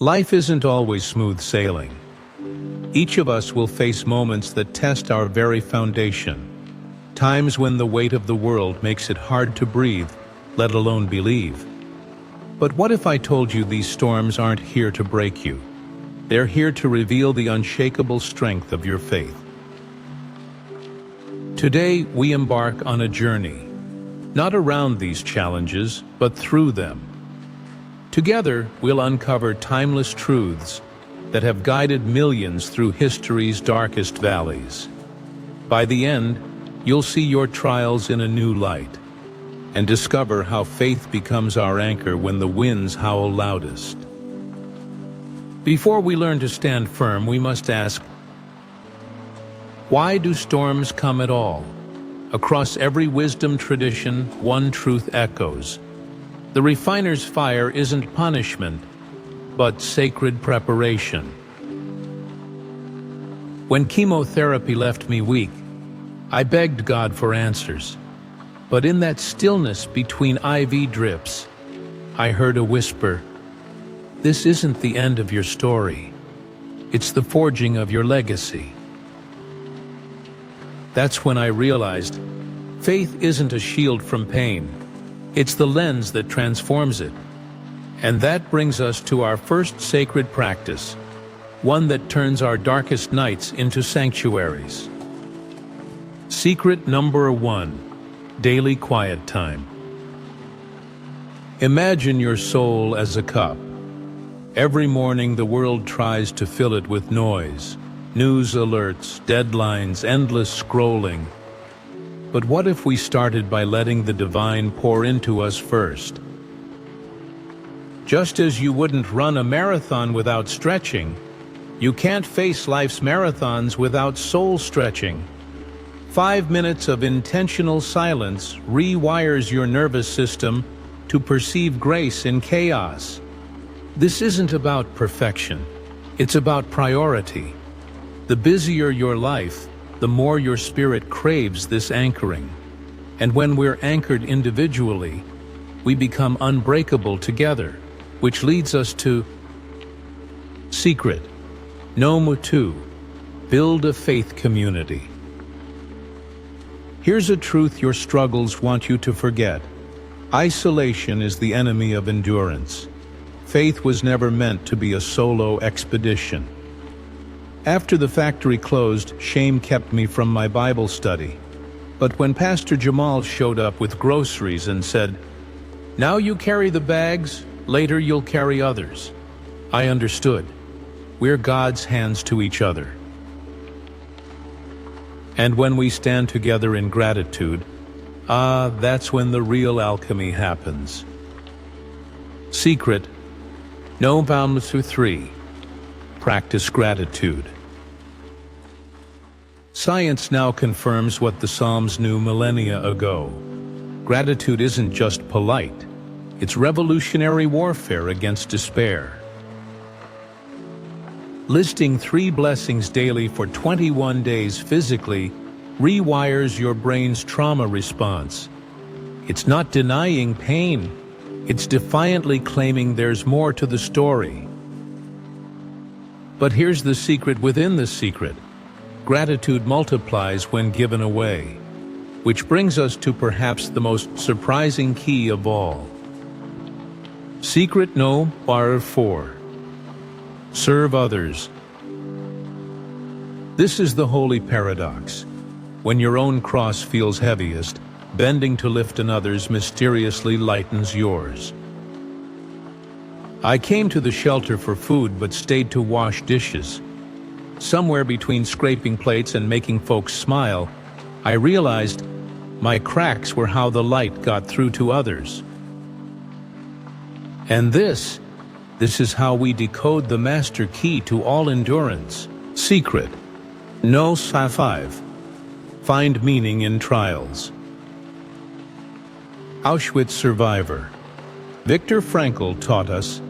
Life isn't always smooth sailing. Each of us will face moments that test our very foundation. Times when the weight of the world makes it hard to breathe, let alone believe. But what if I told you these storms aren't here to break you? They're here to reveal the unshakable strength of your faith. Today, we embark on a journey, not around these challenges, but through them. Together, we'll uncover timeless truths that have guided millions through history's darkest valleys. By the end, you'll see your trials in a new light and discover how faith becomes our anchor when the winds howl loudest. Before we learn to stand firm, we must ask, why do storms come at all? Across every wisdom tradition, one truth echoes. The refiner's fire isn't punishment, but sacred preparation. When chemotherapy left me weak, I begged God for answers. But in that stillness between IV drips, I heard a whisper, "This isn't the end of your story. It's the forging of your legacy." That's when I realized, faith isn't a shield from pain. It's the lens that transforms it. And that brings us to our first sacred practice, one that turns our darkest nights into sanctuaries. Secret number 1, daily quiet time. Imagine your soul as a cup. Every morning the world tries to fill it with noise, news alerts, deadlines, endless scrolling. But what if we started by letting the divine pour into us first? Just as you wouldn't run a marathon without stretching, you can't face life's marathons without soul stretching. 5 minutes of intentional silence rewires your nervous system to perceive grace in chaos. This isn't about perfection, it's about priority. The busier your life, the more your spirit craves this anchoring. And when we're anchored individually, we become unbreakable together, which leads us to secret. Number 2, build a faith community. Here's a truth your struggles want you to forget. Isolation is the enemy of endurance. Faith was never meant to be a solo expedition. After the factory closed, shame kept me from my Bible study. But when Pastor Jamal showed up with groceries and said, "Now you carry the bags, later you'll carry others," I understood. We're God's hands to each other. And when we stand together in gratitude, that's when the real alchemy happens. Secret. Number 3. Practice gratitude. Science now confirms what the Psalms knew millennia ago. Gratitude isn't just polite, it's revolutionary warfare against despair. Listing 3 blessings daily for 21 days physically rewires your brain's trauma response. It's not denying pain, it's defiantly claiming there's more to the story. But here's the secret within the secret. Gratitude multiplies when given away, which brings us to perhaps the most surprising key of all. Secret number 4. Serve others. This is the holy paradox. When your own cross feels heaviest, bending to lift another's mysteriously lightens yours. I came to the shelter for food but stayed to wash dishes. Somewhere between scraping plates and making folks smile, I realized my cracks were how the light got through to others. And this is how we decode the master key to all endurance. Secret. No 5. Find meaning in trials. Auschwitz survivor Viktor Frankl taught us,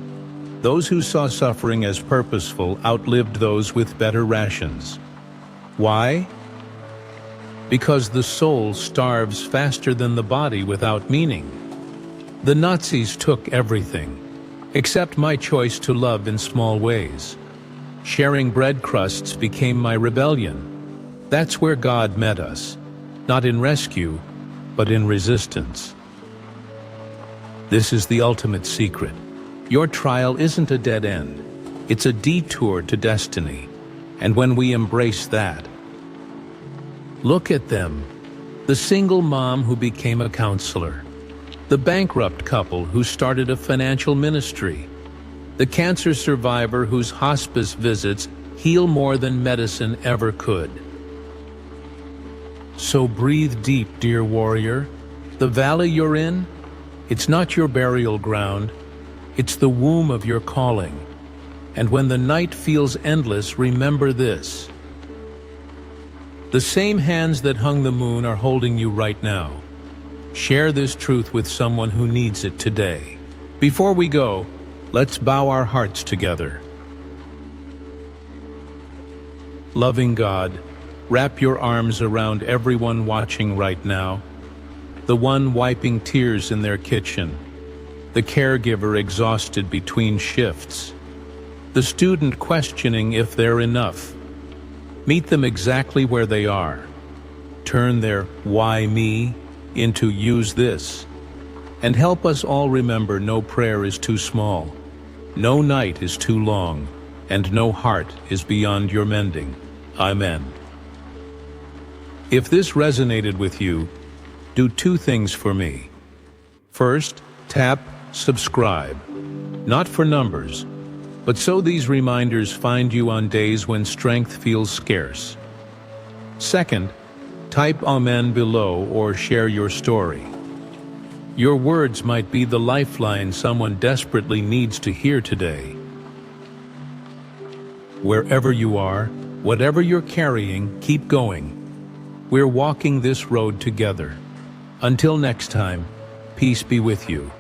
those who saw suffering as purposeful outlived those with better rations. Why? Because the soul starves faster than the body without meaning. The Nazis took everything, Accept my choice to love in small ways. Sharing bread crusts became my rebellion. That's where God met us, not in rescue, but in resistance. This is the ultimate secret. Your trial isn't a dead end. It's a detour to destiny. And when we embrace that, look at them. The single mom who became a counselor. The bankrupt couple who started a financial ministry. The cancer survivor whose hospice visits heal more than medicine ever could. So breathe deep, dear warrior. The valley you're in, it's not your burial ground. It's the womb of your calling. And when the night feels endless, remember this. The same hands that hung the moon are holding you right now. Share this truth with someone who needs it today. Before we go, let's bow our hearts together. Loving God, wrap your arms around everyone watching right now. The one wiping tears in their kitchen. The caregiver exhausted between shifts. The student questioning if they're enough. Meet them exactly where they are. Turn their "why me" into "use this." And help us all remember no prayer is too small, no night is too long, and no heart is beyond your mending. Amen. If this resonated with you, do two things for me. First, tap subscribe. Not for numbers, but so these reminders find you on days when strength feels scarce. Second, type Amen below or share your story. Your words might be the lifeline someone desperately needs to hear today. Wherever you are, whatever you're carrying, keep going. We're walking this road together. Until next time, peace be with you.